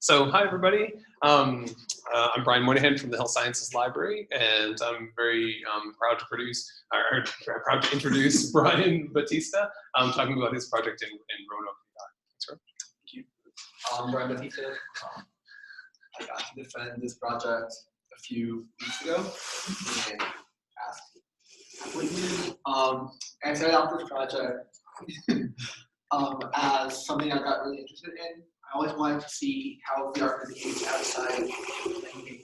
So hi everybody, I'm Brian Moynihan from the Health Sciences Library, and I'm very proud to introduce Faggin Batista, talking about his project in Roanoke VR. Thank you. I'm Faggin Batista. I got to defend this project a few weeks ago and I started off this project as something I got really interested in. I always wanted to see how VR could be used outside of playing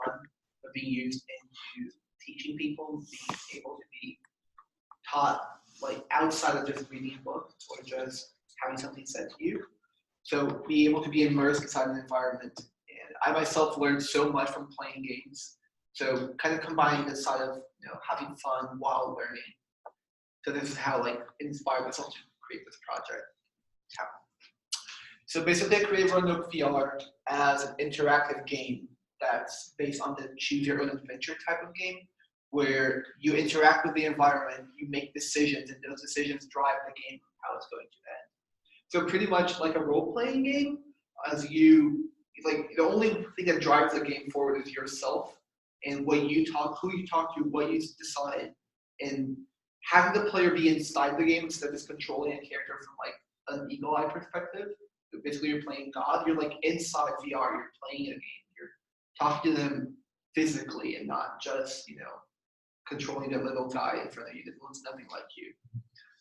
fun, but being used into teaching people, being able to be taught like outside of just reading a book or just having something said to you. So be able to be immersed inside an environment. And I myself learned so much from playing games. So kind of combining this side of having fun while learning. So this is how I inspired myself to create this project. So basically I created Roanoke VR as an interactive game that's based on the choose your own adventure type of game, where you interact with the environment, you make decisions, and those decisions drive the game, how it's going to end. So pretty much like a role-playing game, as the only thing that drives the game forward is yourself and what you talk, who you talk to, what you decide, and having the player be inside the game instead of just controlling a character from like an eagle eye perspective. So basically, you're playing God. You're like inside VR. You're playing a game. You're talking to them physically and not just controlling the little guy in front of you that looks nothing like you.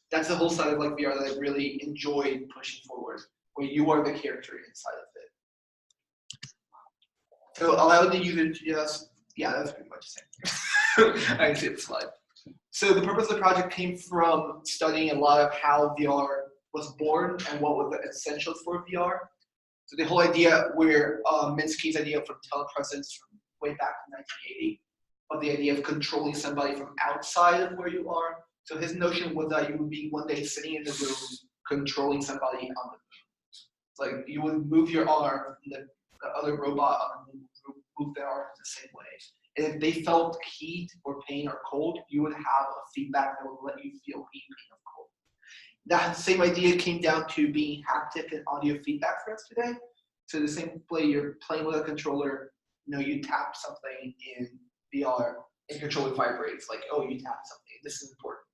That's the whole side of like VR that I really enjoyed pushing forward, where you are the character inside of it. So allow the user to just that's pretty much the same. I can see the slide. So the purpose of the project came from studying a lot of how VR was born and what were the essentials for VR. So the whole idea where Minsky's idea from telepresence from way back in 1980, of the idea of controlling somebody from outside of where you are. So his notion was that you would be one day sitting in the room controlling somebody on the moon. It's like you would move your arm, and the other robot on the moon would move their arm the same way. And if they felt heat or pain or cold, you would have a feedback that would let you feel heat, pain, or cold. That same idea came down to being haptic and audio feedback for us today. So the same way you're playing with a controller, you tap something in VR and controller vibrates, like, oh, you tapped something, this is important.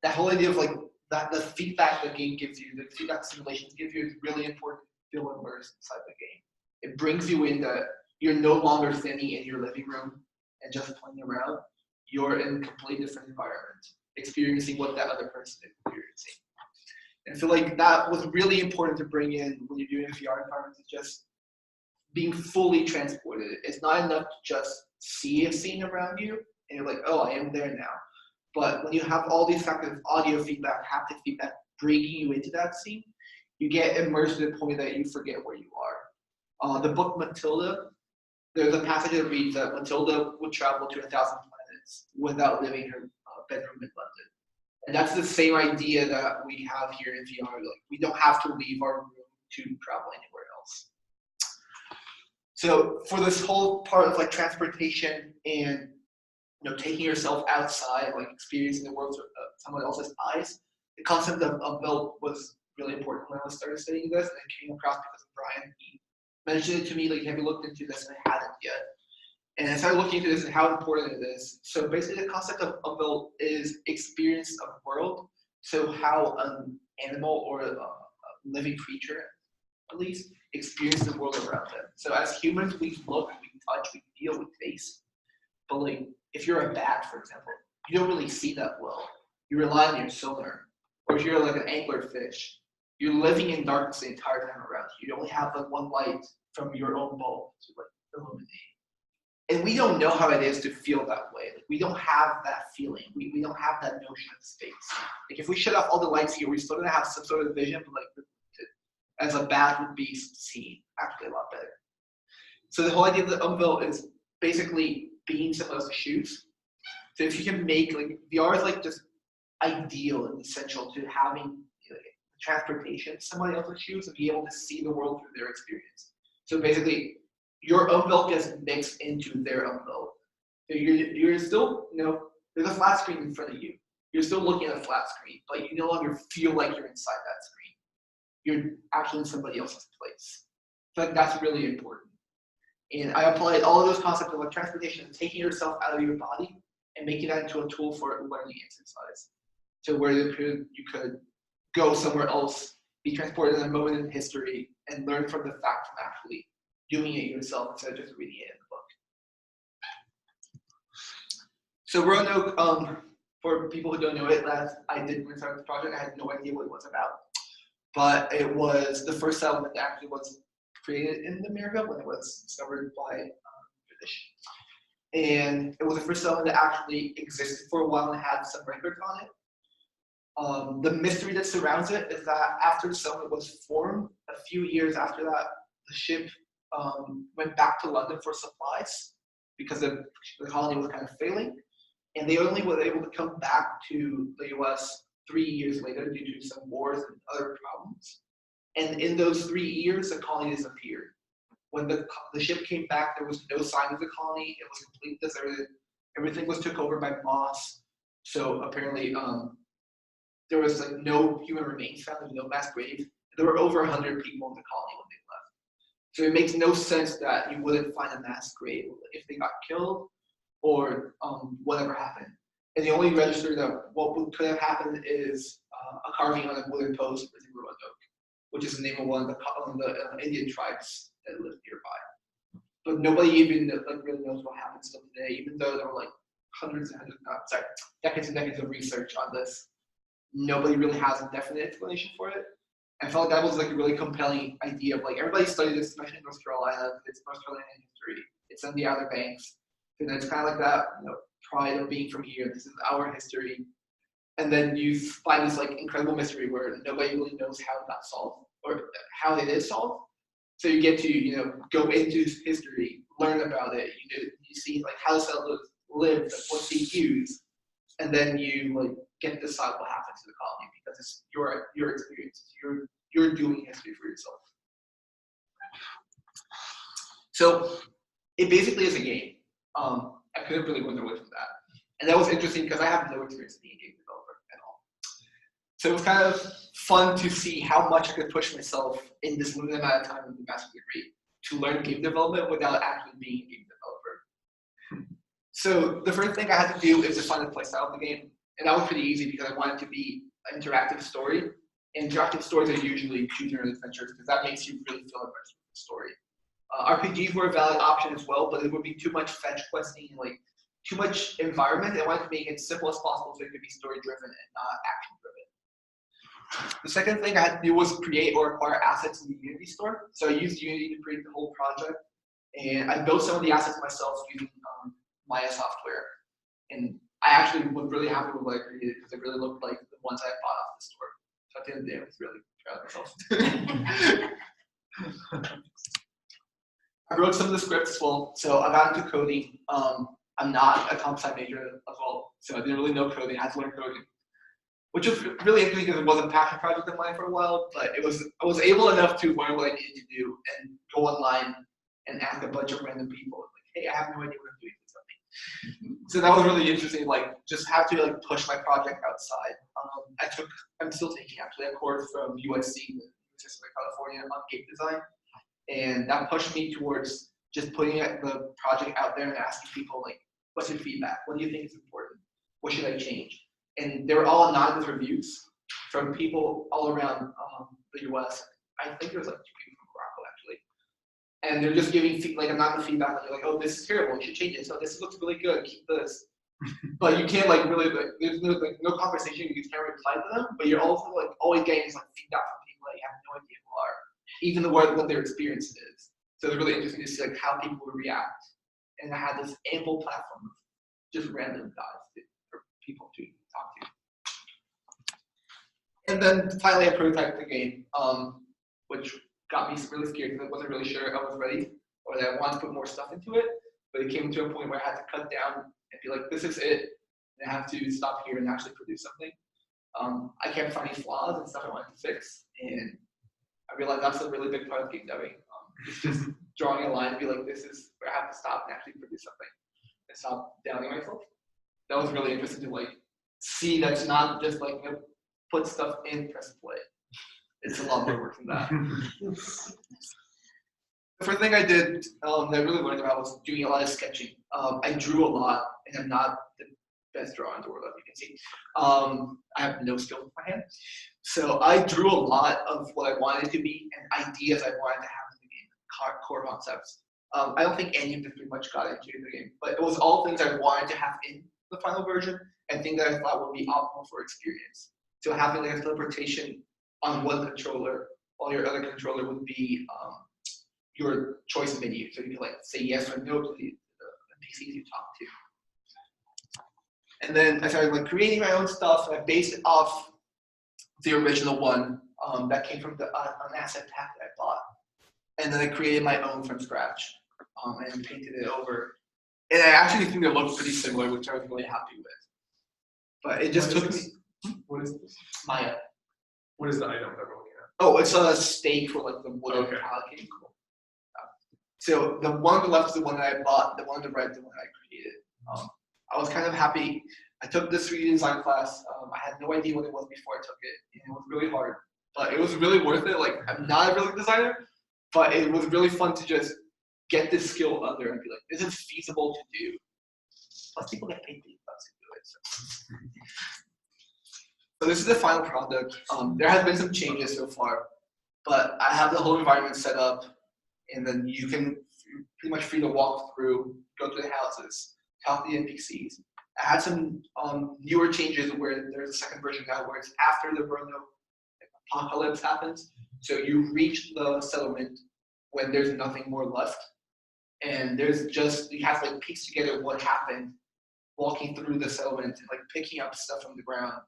That whole idea of like that the feedback the game gives you, the feedback simulations give you is really important to feel immersed inside the game. It brings you in that you're no longer standing in your living room and just playing around. You're in a completely different environment, experiencing what that other person is experiencing. And I feel like that was really important to bring in when you're doing a VR environment, is just being fully transported. It's not enough to just see a scene around you and you're like, oh, I am there now. But when you have all these factors of audio feedback, haptic feedback, bringing you into that scene, you get immersed to the point that you forget where you are. The book Matilda, there's a passage that reads that Matilda would travel to 1,000 planets without leaving her bedroom in London. And that's the same idea that we have here in VR. Like, we don't have to leave our room to travel anywhere else. So for this whole part of like transportation and taking yourself outside, like experiencing the world through someone else's eyes, the concept of belt was really important when I started studying this, and it came across because of Brian. He mentioned it to me, like, have you looked into this? And I hadn't yet. And I started looking into this and how important it is. So basically the concept of belt is experience of the world. So how an animal or a living creature, at least, experience the world around them. So as humans, we look, we touch, we feel, we taste. But like, if you're a bat, for example, you don't really see that well. You rely on your sonar. Or if you're like an anglerfish, you're living in darkness the entire time around you. You only have like one light from your own bulb to like illuminate. And we don't know how it is to feel that way. Like, we don't have that feeling. We don't have that notion of space. Like, if we shut off all the lights here, we're still gonna have some sort of vision, but like as a bat would be seen actually a lot better. So the whole idea of the belt is basically being someone else's shoes. So if you can make, like, VR is like just ideal and essential to having transportation, somebody else's shoes, and be able to see the world through their experience. So basically, your belt gets mixed into their belt. So you're still, there's a flat screen in front of you. You're still looking at a flat screen, but you no longer feel like you're inside that screen. you're actually in somebody else's place. So like that's really important. And I applied all of those concepts of like transportation, taking yourself out of your body and making that into a tool for learning exercise. So where you could go somewhere else, be transported in a moment in history, and learn from the fact from actually doing it yourself instead of just reading it in the book. So Roanoke, for people who don't know it, I did start this project. I had no idea what it was about. But it was the first settlement that actually was created in America when it was discovered by British. And it was the first settlement that actually existed for a while and had some records on it. The mystery that surrounds it is that after the settlement was formed, a few years after that, the ship went back to London for supplies because the colony was kind of failing. And they only were able to come back to the US 3 years later due to some wars and other problems. And in those 3 years, the colony disappeared. When the ship came back, there was no sign of the colony. It was completely deserted. Everything was took over by moss. So apparently, there was like no human remains found. There was no mass graves. There were over 100 people in the colony when they left. So it makes no sense that you wouldn't find a mass grave if they got killed or whatever happened. And the only register that what could have happened is a carving on a wooden post within Roanoke, which is the name of one of the Indian tribes that lived nearby. But nobody even really knows what happened still today, even though there were like decades and decades of research on this. Nobody really has a definite explanation for it. I felt like that was like a really compelling idea of like everybody studied this, especially in North Carolina. It's North Carolina history. It's on the Outer Banks. And it's kind of like that, pride of being from here. This is our history. And then you find this like incredible mystery where nobody really knows how it got solved or how it is solved. So you get to, go into history, learn about it. You see like how settlers lived, like, what they used, and then you like get to decide what happened to the colony because it's your experience. You're doing history for yourself. So it basically is a game. I couldn't really run away from that. And that was interesting because I have no experience being a game developer at all. So it was kind of fun to see how much I could push myself in this limited amount of time in the master's degree to learn game development without actually being a game developer. So the first thing I had to do is define the playstyle of the game. And that was pretty easy because I wanted it to be an interactive story. And interactive stories are usually choose-your-own adventures because that makes you really feel immersed with the story. RPGs were a valid option as well, but it would be too much fetch questing and like too much environment. I wanted to make it as simple as possible so it could be story-driven and not action-driven. The second thing I had to do was create or acquire assets in the Unity store. So I used Unity to create the whole project, and I built some of the assets myself using Maya software. And I actually was really happy with what I created because it really looked like the ones I bought off the store. So at the end of the day, I was really proud of myself. I wrote some of the scripts as well, so I got into coding. I'm not a comp sci major as well, so I didn't really know coding. I had to learn coding, which was really interesting because it was a passion project of mine for a while. But I was able enough to learn what I needed to do and go online and ask a bunch of random people, like, "Hey, I have no idea what I'm doing with something." So that was really interesting. Like, just have to like push my project outside. I'm still taking actually a course from UNC, University of California, on game design. And that pushed me towards just putting the project out there and asking people, like, what's your feedback? What do you think is important? What should I change? And they were all anonymous reviews from people all around the US. I think there's like 2 people from Morocco, actually. And they're just giving like anonymous feedback. Like, they're like, oh, this is terrible. You should change it. So this looks really good. Keep this. But you can't like really, like, there's no conversation. You can't reply to them. But you're also like always getting like feedback from people that you have no idea who are. Even what their experience is. So it's really interesting to see like how people would react. And I had this ample platform of just random guys for people to talk to. And then finally I prototyped the game, which got me really scared because I wasn't really sure I was ready or that I wanted to put more stuff into it. But it came to a point where I had to cut down and be like, this is it. And I have to stop here and actually produce something. I kept finding flaws and stuff I wanted to fix. And I realized that's a really big part of game deving. It's just drawing a line and be like, this is where I have to stop and actually produce something and stop doubting myself. That was really interesting to like see that's not just like put stuff in, press play. It's a lot more work than that. The first thing I did that I really learned about was doing a lot of sketching. I drew a lot, and I'm not the best drawer in the world, as you can see. I have no skill with my hand. So I drew a lot of what I wanted to be and ideas I wanted to have in the game, core concepts. I don't think any of them pretty much got into the game, but it was all things I wanted to have in the final version and things that I thought would be optimal for experience. So having like a teleportation on one controller, while your other controller would be your choice menu. So you can like say yes or no to the NPCs you talk to. And then I started like creating my own stuff. And I based it off the original one that came from an asset pack that I bought. And then I created my own from scratch and painted it over. And I actually think they look pretty similar, which I was really happy with. But it just took me. What is this? Maya. What is the item that we're looking at? Oh, it's a stake for like the wooden allocating. Cool. So the one on the left is the one that I bought. The one on the right is the one that I created. I was kind of happy. I took this 3D design class. I had no idea what it was before I took it, and it was really hard. But it was really worth it. Like, I'm not a really good designer, but it was really fun to just get this skill under and be like, this is feasible to do. Plus, people get paid $8 to do it. So this is the final product. There has been some changes so far, but I have the whole environment set up, and then you can pretty much free to walk through, go to the houses, talk to the NPCs. I had some newer changes where there's a second version now where it's after the Roanoke apocalypse happens. So you reach the settlement when there's nothing more left. And there's just, you have to like piece together what happened walking through the settlement and like picking up stuff from the ground,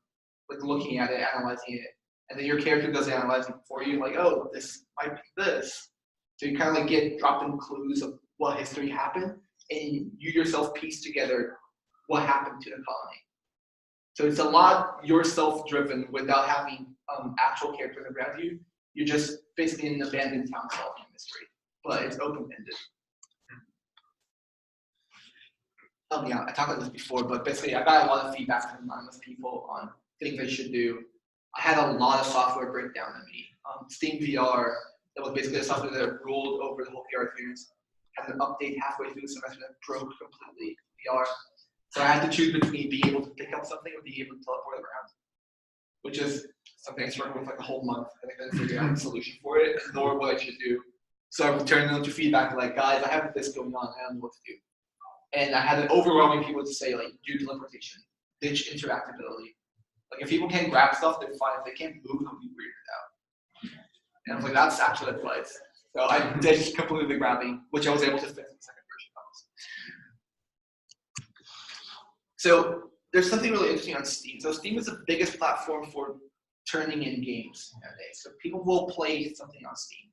like looking at it, analyzing it. And then your character does the analyzing for you, like, oh, this might be this. So you kind of like get dropped in clues of what history happened, and you yourself piece together what happened to the colony. So it's a lot yourself driven without having actual characters around you. You're just basically in an abandoned town solving a mystery, but it's open-ended. Yeah, I talked about this before, but basically I got a lot of feedback from anonymous people on things I should do. I had a lot of software break down on me. Steam VR, that was basically the software that ruled over the whole VR experience, had an update halfway through the semester that broke completely VR. So I had to choose between being able to pick up something or being able to teleport around, which is something I struggled with like a whole month. I think I didn't figure out a solution for it, nor what I should do. So I returned them to feedback like, guys, I have this going on, I don't know what to do. And I had an overwhelming people to say like, do teleportation, ditch interactability. Like if people can't grab stuff, they're fine. If they can't move, they'll be weirded out. And I was like, that's actually advice. So I ditched completely the grabbing, which I was able to fix in the second version of this. So there's something really interesting on Steam. So Steam is the biggest platform for turning in games nowadays. So people will play something on Steam.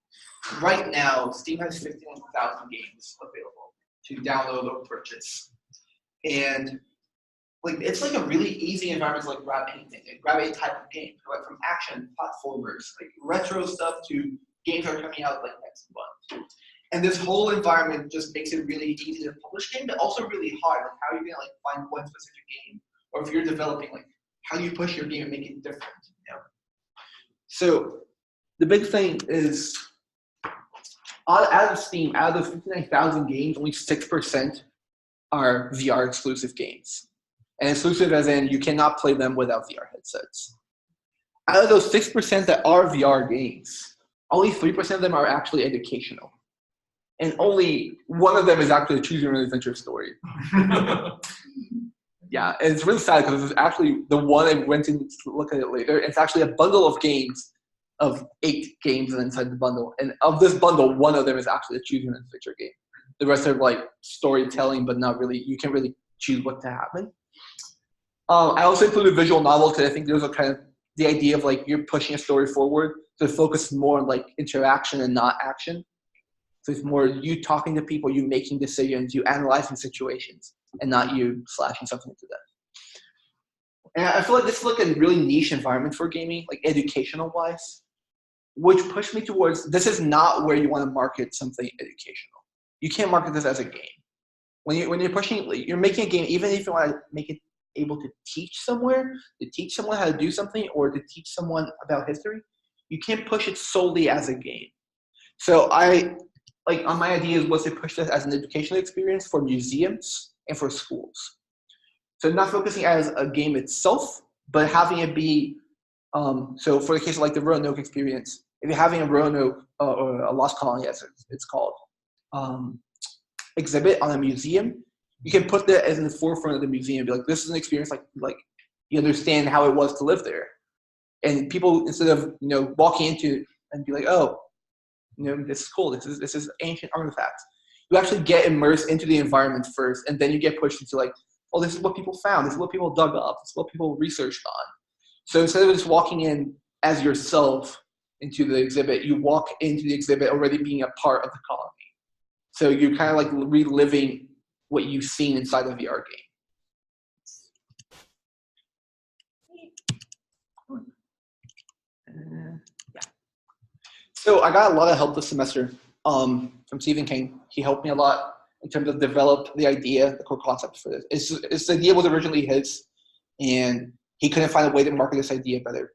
Right now, Steam has 51,000 games available to download or purchase. And like it's like a really easy environment to like grab anything, like, grab any type of game, like from action, platformers, like retro stuff to games that are coming out like next month. And this whole environment just makes it really easy to publish games, but also really hard. Like how are you gonna like find one specific game, or if you're developing, like how do you push your game and make it different? You know? So the big thing is, out of Steam, out of those 59,000 games, only 6% are VR exclusive games. And exclusive as in you cannot play them without VR headsets. Out of those 6% that are VR games, only 3% of them are actually educational. And only one of them is actually a choose your own adventure story. Yeah, and it's really sad because it's actually the one I went to look at it later. It's actually a bundle of games, of 8 games inside the bundle. And of this bundle, one of them is actually a choose your own adventure game. The rest are like storytelling, but not really, you can't really choose what to happen. I also included visual novels because I think those are kind of the idea of like you're pushing a story forward to focus more on like interaction and not action. So it's more you talking to people, you making decisions, you analyzing situations, and not you slashing something to death. And I feel like this is like a really niche environment for gaming, like educational wise, which pushed me towards this is not where you want to market something educational. You can't market this as a game. When you're pushing, you're making a game, even if you want to make it able to teach somewhere, to teach someone how to do something, or to teach someone about history, you can't push it solely as a game. So my idea was to push this as an educational experience for museums and for schools. So not focusing as a game itself, but having it be, so for the case of like the Roanoke experience, if you're having a Roanoke or a Lost Colony, as it's called, exhibit on a museum, you can put that as in the forefront of the museum and be like, this is an experience like you understand how it was to live there. And people, instead of, walking into and be like, oh, this is cool, this is ancient artifacts, you actually get immersed into the environment first, and then you get pushed into like, oh, this is what people found, this is what people dug up, this is what people researched on. So instead of just walking in as yourself into the exhibit, you walk into the exhibit already being a part of the colony. So you're kind of like reliving what you've seen inside the VR game. Yeah. So I got a lot of help this semester from Stephen King. He helped me a lot in terms of develop the idea, the core concept for this. This idea was originally his, and he couldn't find a way to market this idea better.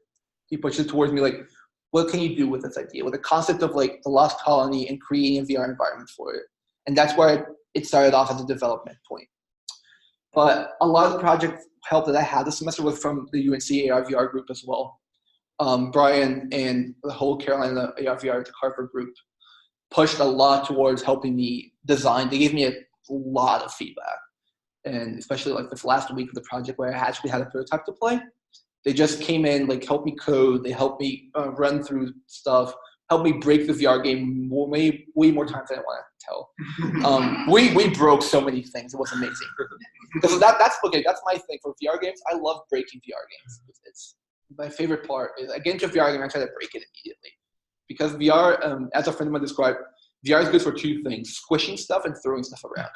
He pushed it towards me like, what can you do with this idea? With the concept of like the Lost Colony and creating a VR environment for it. And that's where it started off as a development point. But a lot of the project help that I had this semester was from the UNC AR VR group as well. Brian and the whole Carolina AR VR to Harvard group pushed a lot towards helping me design. They gave me a lot of feedback. And especially like this last week of the project where I actually had a prototype to play. They just came in, like helped me code, they helped me run through stuff, helped me break the VR game way more times than I want to tell. We broke so many things, it was amazing. Because that's okay, that's my thing for VR games. I love breaking VR games. It's my favorite part is I get into a VR game, I try to break it immediately. Because VR, as a friend of mine described, VR is good for two things: squishing stuff and throwing stuff around.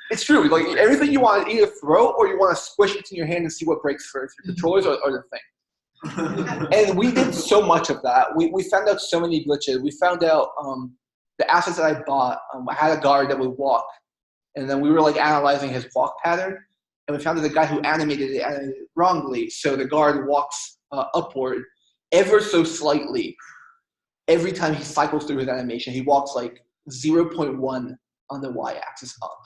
It's true. Like everything you want to either throw or you want to squish it in your hand and see what breaks first, your controllers or the thing. And we did so much of that. We found out so many glitches. We found out the assets that I bought. I had a guard that would walk, and then we were like analyzing his walk pattern, and we found that the guy who animated it wrongly. So the guard walks upward ever so slightly. Every time he cycles through his animation, he walks like 0.1 on the y-axis up.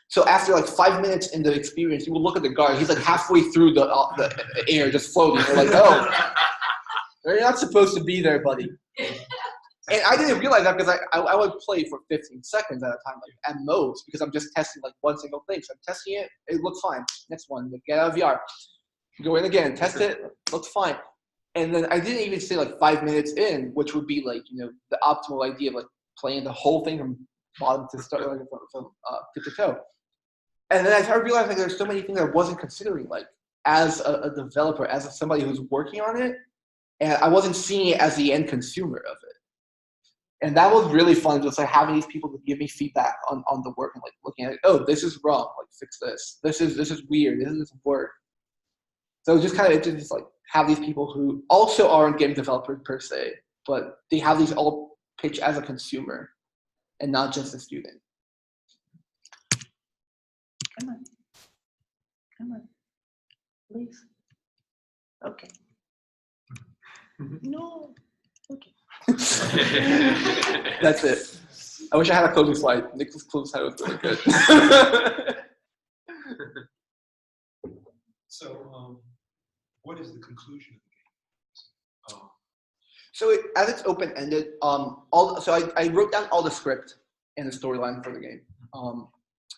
So after like 5 minutes in the experience, you will look at the guard. He's like halfway through the air, just floating. You're like, oh, you're not supposed to be there, buddy. And I didn't realize that because I would play for 15 seconds at a time, like at most, because I'm just testing like one single thing. So I'm testing it, it looks fine. Next one, get out of VR. Go in again, test it, looks fine. And then I didn't even say like 5 minutes in, which would be like, the optimal idea of like playing the whole thing from bottom to start, like from tip to toe. And then I started realizing there's so many things I wasn't considering, like as a developer, as somebody who's working on it, and I wasn't seeing it as the end consumer of it. And that was really fun, just like having these people to give me feedback on the work and like looking at it. Oh, this is wrong. Like fix this. This is weird. This doesn't work. So just kind of just like have these people who also aren't game developers per se, but they have these all pitch as a consumer and not just a student. Come on, please. Okay. No. Okay. That's it. I wish I had a closing slide. Nicholas' closing slide was really good. So, what is the conclusion of the game? So as it's open-ended, I wrote down all the script and the storyline for the game.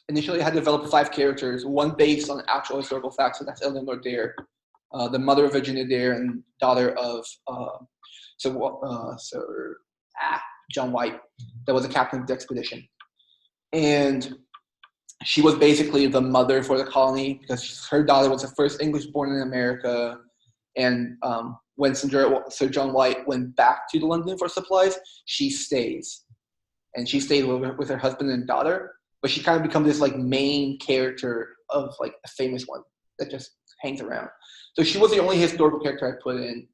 Initially, I had developed 5 characters, one based on actual historical facts, so that's Eleanor Dare, the mother of Virginia Dare and daughter of John White, that was a captain of the expedition. And she was basically the mother for the colony because her daughter was the first English born in America. And when Sir John White went back to London for supplies, she stays. And she stayed with her husband and daughter. But she kind of becomes this like main character of like a famous one that just hangs around. So she was the only historical character I put in,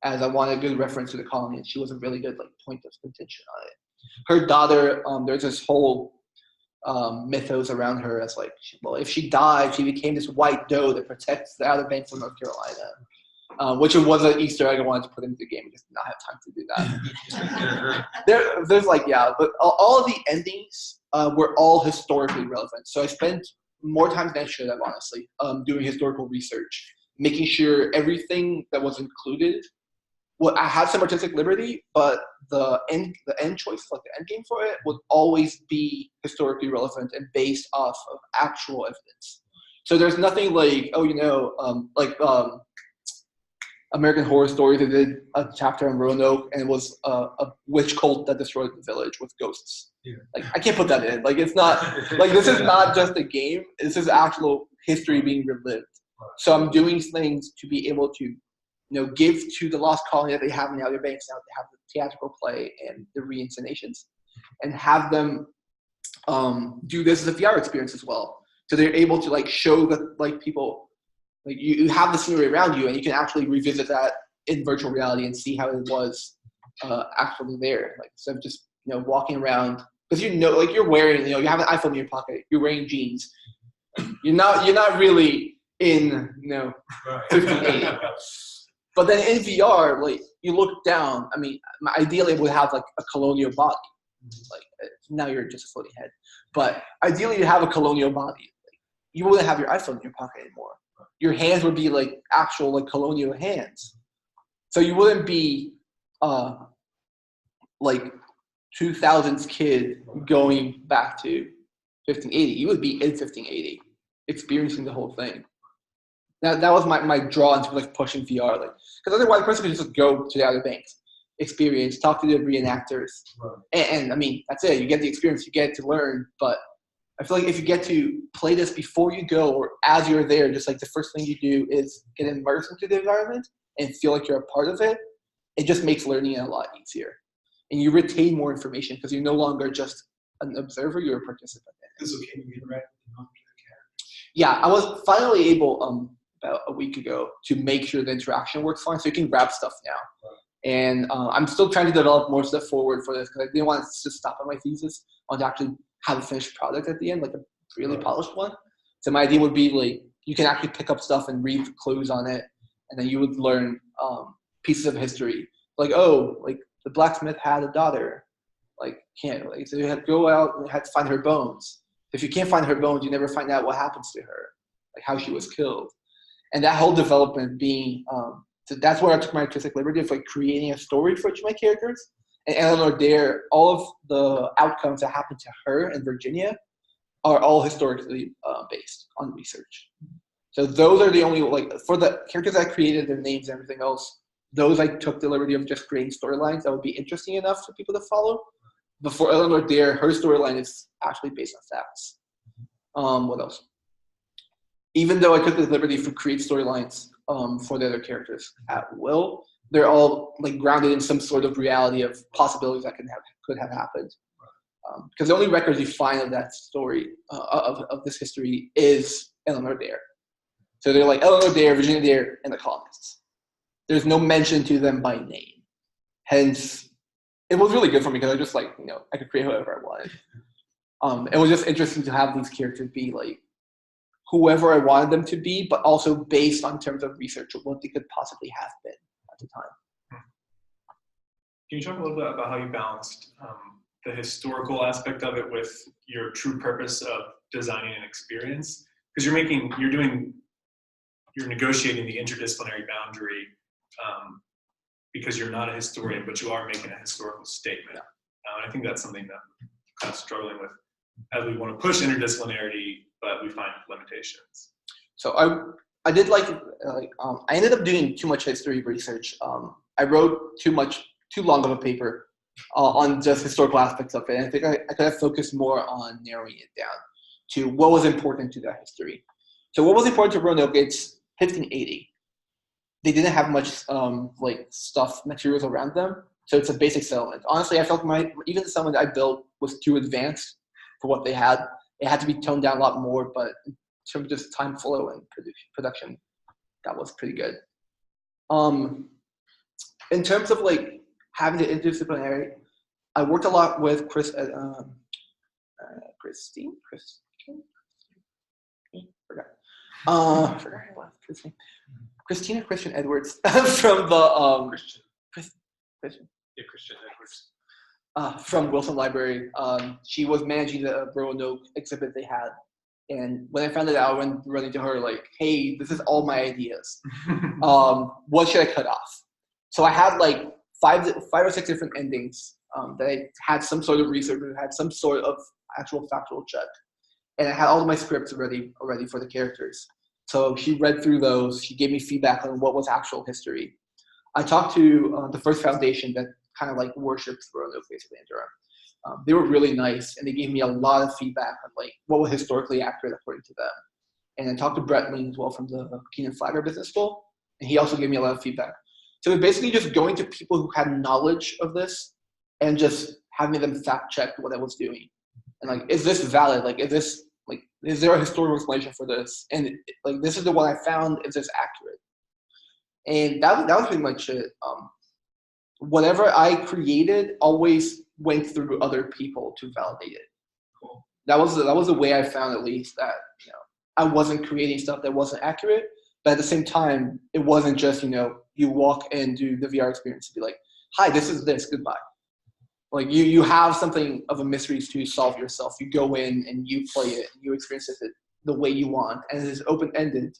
as I wanted a good reference to the colony, and she was a really good like point of contention on it. Her daughter, there's this whole mythos around her as like, well, if she died, she became this white doe that protects the Outer Banks of North Carolina. which was an Easter egg I wanted to put into the game. I just did not have time to do that. There's like, yeah, but all of the endings were all historically relevant. So I spent more time than I should have, honestly, doing historical research, making sure everything that was included. Well, I had some artistic liberty, but the end choice, like the end game for it, would always be historically relevant and based off of actual evidence. So there's nothing like, American Horror Story. They did a chapter on Roanoke, and it was a witch cult that destroyed the village with ghosts. Yeah. Like, I can't put that in. Like, it's not like, this is not just a game. This is actual history being relived. So I'm doing things to be able to, give to the lost colony that they have in the Outer Banks now. They have the theatrical play and the re-inscenations, and have them do this as a VR experience as well. So they're able to show that people, you have the scenery around you, and you can actually revisit that in virtual reality and see how it was actually there. Instead of just walking around, because you're wearing, you have an iPhone in your pocket, you're wearing jeans. You're not really in 1580. But then in VR, you look down. I mean, ideally it would have a colonial body. Now you're just a floating head. But ideally you have a colonial body. You wouldn't have your iPhone in your pocket anymore. Your hands would be actual colonial hands. So you wouldn't be 2000s kid going back to 1580. You would be in 1580, experiencing the whole thing. Now that was my draw into pushing VR, because otherwise a person could just go to the Outer Banks, experience, talk to the reenactors, and I mean that's it. You get the experience, you get to learn. But I feel like if you get to play this before you go or as you're there, just the first thing you do is get immersed into the environment and feel like you're a part of it. It just makes learning a lot easier, and you retain more information because you're no longer just an observer; you're a participant. So can you interact with the characters? Yeah, I was finally able about a week ago to make sure the interaction works fine, so you can grab stuff now. Right. And I'm still trying to develop more stuff forward for this because I didn't want to just stop at my thesis. I want to actually have a finished product at the end, a really polished one. So my idea would be you can actually pick up stuff and read clues on it, and then you would learn pieces of history. The blacksmith had a daughter. So you had to go out and had to find her bones. If you can't find her bones, you never find out what happens to her, how she was killed. And that whole development being, so that's where I took my artistic liberty of creating a story for each of my characters. And Eleanor Dare, all of the outcomes that happened to her in Virginia are all historically based on research. So those are the only, for the characters I created, their names and everything else, those I took the liberty of just creating storylines that would be interesting enough for people to follow. But for Eleanor Dare, her storyline is actually based on facts. What else? Even though I took the liberty to create storylines for the other characters at will, they're all grounded in some sort of reality of possibilities that could have happened. Because the only records you find of that story, of this history, is Eleanor Dare. So they're Eleanor Dare, Virginia Dare, and the colonists. There's no mention to them by name. Hence, it was really good for me because I just I could create whoever I wanted. It was just interesting to have these characters be whoever I wanted them to be, but also based on terms of research of what they could possibly have been at the time. Can you talk a little bit about how you balanced the historical aspect of it with your true purpose of designing an experience? Because you're negotiating the interdisciplinary boundary because you're not a historian, but you are making a historical statement. And I think that's something that I'm kind of struggling with as we want to push interdisciplinarity, but we find limitations. So I did I ended up doing too much history research. I wrote too long of a paper on just historical aspects of it. And I think I could have focused more on narrowing it down to what was important to that history. So what was important to Roanoke, it's 1580. They didn't have much materials around them. So it's a basic settlement. Honestly, I felt even the settlement I built was too advanced for what they had. It had to be toned down a lot more, but in terms of just time flow and production, that was pretty good. In terms of having the interdisciplinary, I worked a lot with Christine. Forgot her last name. Christian Edwards from the Christian. Yeah, Christian Edwards. From Wilson Library. She was managing the Roanoke exhibit they had. And when I found it out, I went running to her like, hey, this is all my ideas. What should I cut off? So I had like five or six different endings that I had some sort of research, had some sort of actual factual check. And I had all of my scripts already for the characters. So she read through those. She gave me feedback on what was actual history. I talked to the first foundation that kind of like worships Roanoke basically in Durham. They were really nice, and they gave me a lot of feedback on like what was historically accurate according to them. And I talked to Brett Ling as well from the Keenan Flagler Business School, and he also gave me a lot of feedback. So it's basically just going to people who had knowledge of this and just having them fact check what I was doing. And like, is this valid? Like, is there a historical explanation for this? And like, this is the one I found. Is this accurate? And that was pretty much it. Whatever I created always went through other people to validate it. Cool. That was the way I found, at least, that I wasn't creating stuff that wasn't accurate, but at the same time, it wasn't just you walk and do the VR experience and be like, hi, this is this, goodbye. Like you have something of a mystery to solve yourself. You go in and you play it, and you experience it the way you want, and it is open-ended.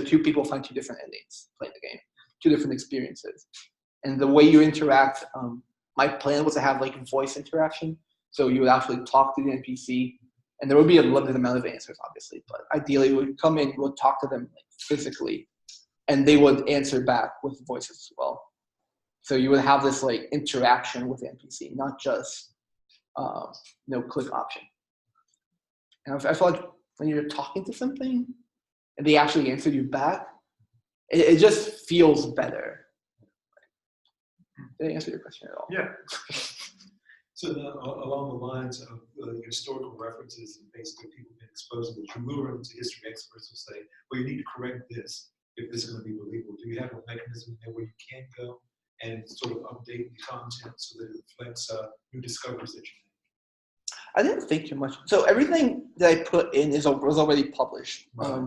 Two people find two different endings playing the game, two different experiences. And the way you interact, my plan was to have like voice interaction. So you would actually talk to the NPC, and there would be a limited amount of answers, obviously. But ideally, you would come in, you would talk to them like, physically, and they would answer back with voices as well. So you would have this like interaction with the NPC, not just click option. And I feel like when you're talking to something and they actually answer you back, it just feels better. Did I answer your question at all? Yeah. So along the lines of historical references and basically people being exposed to this, you will run into history experts who say, well, you need to correct this if this is going to be believable. Do you have a mechanism there where you can go and sort of update the content so that it reflects new discoveries that you make? I didn't think too much. So everything that I put in was already published. Right.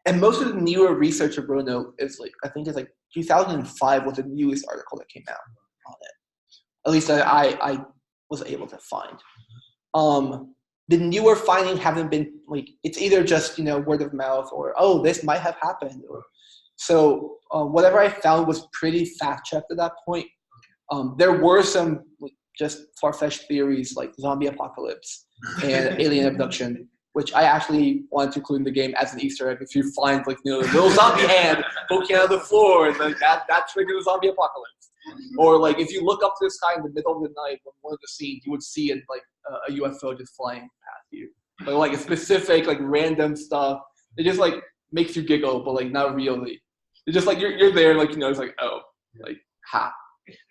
And most of the newer research of Roanoke is I think 2005 was the newest article that came out on it. At least I was able to find. The newer findings haven't been it's either just word of mouth or this might have happened. So whatever I found was pretty fact checked at that point. There were some just far-fetched theories like zombie apocalypse and alien abduction, which I actually wanted to include in the game as an Easter egg. If you find a little zombie hand poking out of the floor, and that triggers a zombie apocalypse. Or if you look up to the sky in the middle of the night on one of the scenes, you would see it a UFO just flying past you. But a specific random stuff. It just makes you giggle, but not really. It's just you're there, it's ha.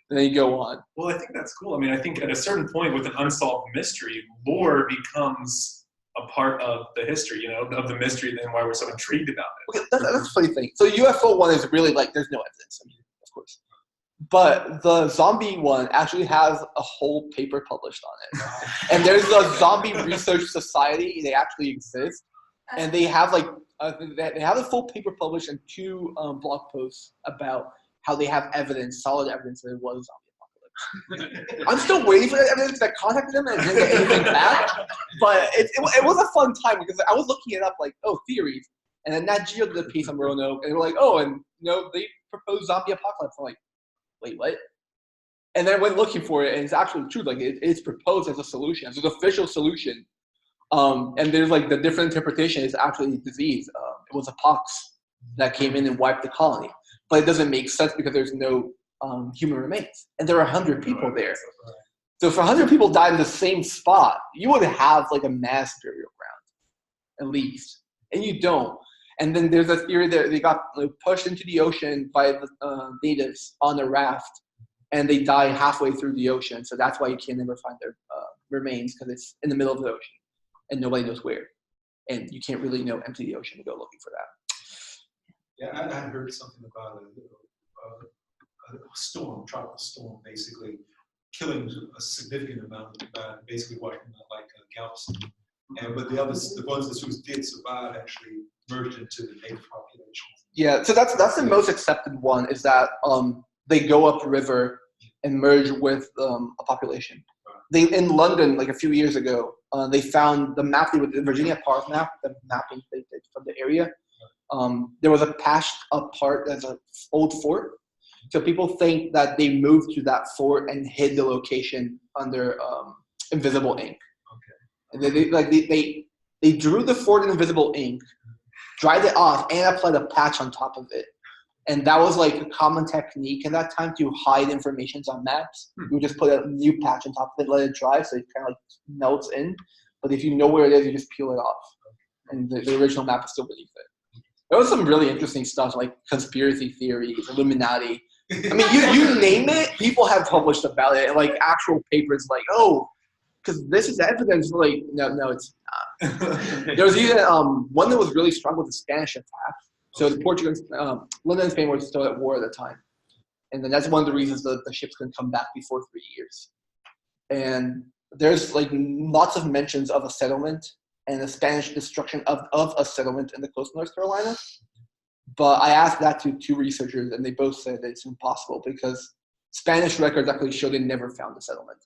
And then you go on. Well, I think that's cool. I mean, I think at a certain point with an unsolved mystery, lore becomes a part of the history, of the mystery, then why we're so intrigued about it. Okay, that's a funny thing. So UFO one is really there's no evidence. I mean, of course. But the zombie one actually has a whole paper published on it. And there's a zombie research society. They actually exist. And they have they have a full paper published and 2 blog posts about how they have solid evidence that it was a zombie apocalypse. I'm still waiting for that evidence. I contacted them and I didn't get anything back. But it was a fun time because I was looking it up theories. And then Nat Geo did a piece on Roanoke and they were they proposed zombie apocalypse. I'm like, wait, what? And then I went looking for it and it's actually true. It's proposed as a solution, as an official solution. And there's the different interpretation is actually disease. It was a pox that came in and wiped the colony. But it doesn't make sense because there's no human remains. And there are 100 people there. So if 100 people died in the same spot, you would have a mass burial ground, at least. And you don't. And then there's a theory that they got pushed into the ocean by the natives on a raft. And they die halfway through the ocean. So that's why you can never find their remains, because it's in the middle of the ocean. And nobody knows where. And you can't really empty the ocean to go looking for that. Yeah, I heard something about a storm, tropical storm, basically killing a significant amount of basically wiping out Galveston. but the ones who did survive actually merged into the native populations. Yeah, so that's the most accepted one, is that they go upriver and merge with a population. They in London, like a few years ago, they found the map, the Virginia Park map, the mapping they did from the area. There was a patched up part as an old fort. So people think that they moved to that fort and hid the location under invisible ink. Okay. And they drew the fort in invisible ink, dried it off, and applied a patch on top of it. And that was like a common technique in that time to hide information on maps. You would just put a new patch on top of it, let it dry, so it kind of like melts in. But if you know where it is, you just peel it off. And the original map is still beneath it. There was some really interesting stuff like conspiracy theories, Illuminati. I mean, you name it, people have published about it. Like actual papers like, oh, because this is evidence. Like, no, it's not. There was even one that was really strong with the Spanish attack. So the Portuguese, London and Spain were still at war at the time. And then that's one of the reasons that the ships couldn't come back before 3 years. And there's like lots of mentions of a settlement and the Spanish destruction of a settlement in the coast of North Carolina. But I asked that to 2 researchers, and they both said that it's impossible because Spanish records actually show they never found a settlement.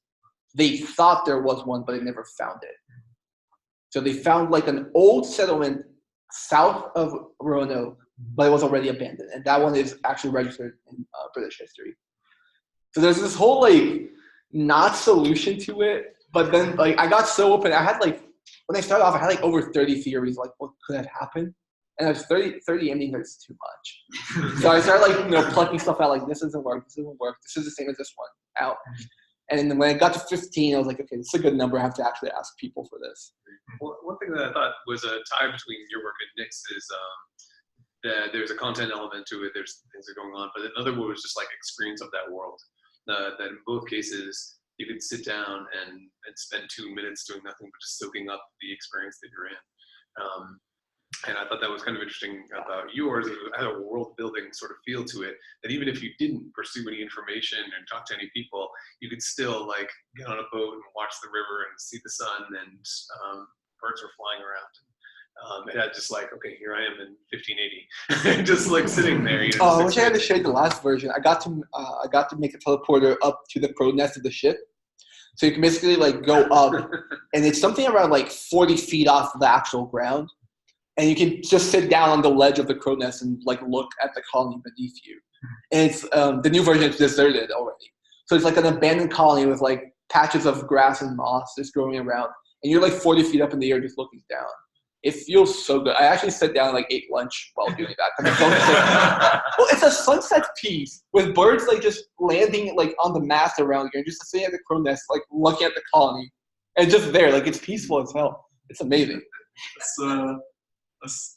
They thought there was one, but they never found it. So they found like an old settlement south of Roanoke, but it was already abandoned. And that one is actually registered in British history. So there's this whole like not solution to it, but then like I got so open. I had like, when I started off, I had like over 30 theories like what could have happened. And there's 30 endings, that's too much. So I started like, plucking stuff out like this doesn't work, this is the same as this one, out. And then when I got to 15, I was like, okay, this is a good number. I have to actually ask people for this. Well, one thing that I thought was a tie between your work and Nick's is that there's a content element to it. There's things that are going on, but another one was just like experience of that world. That in both cases, you could sit down and spend 2 minutes doing nothing but just soaking up the experience that you're in. And I thought that was kind of interesting about yours. It had a world-building sort of feel to it, that even if you didn't pursue any information and talk to any people, you could still like get on a boat and watch the river and see the sun, and birds were flying around. It had just like, okay, here I am in 1580, just like sitting there. You know, I wish I had to show you the last version. I got to make a teleporter up to the crow nest of the ship. So you can basically like go up, and it's something around like 40 feet off the actual ground. And you can just sit down on the ledge of the crow nest and like look at the colony beneath you. And it's the new version is deserted already. So it's like an abandoned colony with like patches of grass and moss just growing around. And you're like 40 feet up in the air just looking down. It feels so good. I actually sat down and like ate lunch while doing that. Well, it's a sunset piece with birds like just landing like on the mast around you and just sitting at the crow nest, like looking at the colony. And just there, like it's peaceful as hell. It's amazing.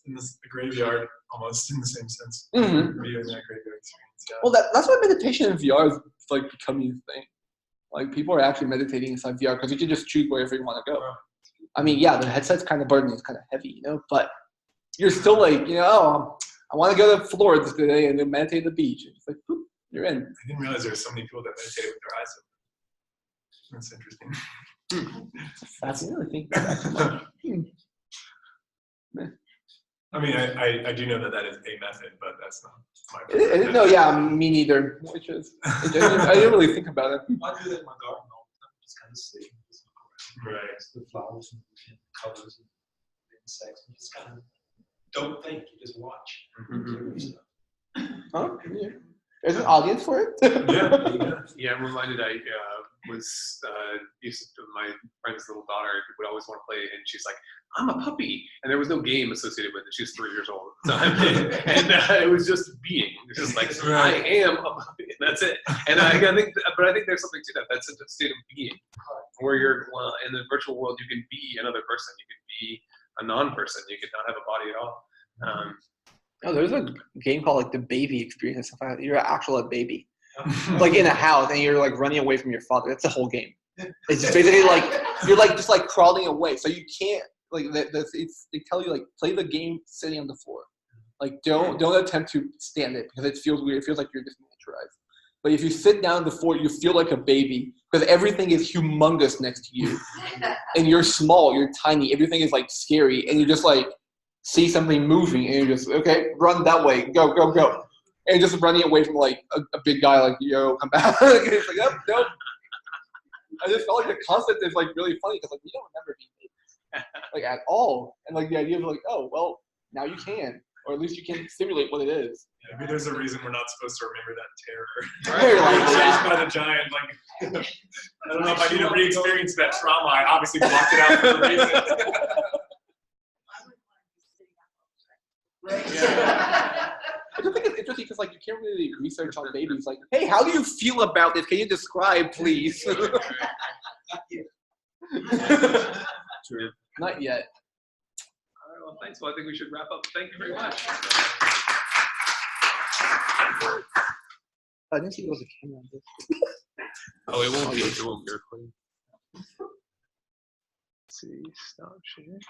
In the graveyard, almost in the same sense. Mm-hmm. Reading that graveyard experience. Yeah. Well, that's why meditation in VR is like becoming a thing. Like people are actually meditating inside VR because you can just choose wherever you want to go. Wow. I mean, yeah, the headset's kind of burdening, it's kind of heavy, but you're still like, I want to go to Florida today and then meditate at the beach. And it's like, boop, you're in. I didn't realize there were so many people that meditate with their eyes open. That's interesting. Fascinating. I think about that. I mean, I do know that is a method, but that's not my No, yeah, me neither. Which is, I didn't really think about it. I do that in my garden all the time. Just kind of sitting, just look around. Right. The flowers and colors and insects. You just kind of don't think, you just watch. Mm-hmm. Oh, yeah. There's an audience for it? Yeah, I'm reminded I was used to my friend's little daughter would always want to play, and she's like, I'm a puppy. And there was no game associated with it. She was 3 years old at the time. And it was just being. It was just like, I am a puppy, and that's it. And I think there's something to that. That's a state of being, where you're in the virtual world, you can be another person. You can be a non-person. You could not have a body at all. There's a game called like the baby experience and stuff like that. You're actually a baby. Like in a house, and you're like running away from your father. That's the whole game. It's basically like you're like just like crawling away. So you can't like they tell you like play the game sitting on the floor. Like don't attempt to stand it because it feels weird. It feels like you're just miniaturized. But if you sit down on the floor, you feel like a baby because everything is humongous next to you, and you're small, you're tiny. Everything is like scary, and you just like see something moving, and you're just okay, run that way, go, go, go, and just running away from like a big guy like yo, come back. It's like oh, nope. I just felt like the concept is like really funny because like we don't remember being babies like at all, and like the idea of like oh well now you can, or at least you can simulate what it is. Yeah, maybe there's a reason we're not supposed to remember that terror. Very likely, Chased yeah. by the giant, like I don't know if I need to re-experience that trauma. I obviously blocked it out for a reason. Yeah. I just think it's interesting because like you can't really research on babies. Like, hey, how do you feel about this? Can you describe, please? True. Not yet. All right, well, thanks. Well, I think we should wrap up. Thank you very much. I didn't see there was a camera on this. Oh, it won't be recording. Let's see, stop share.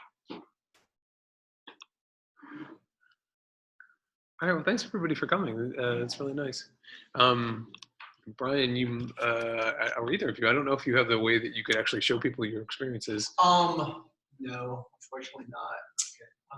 All right, well, thanks everybody for coming. It's really nice. Brian, or either of you, I don't know if you have the way that you could actually show people your experiences. No, unfortunately not.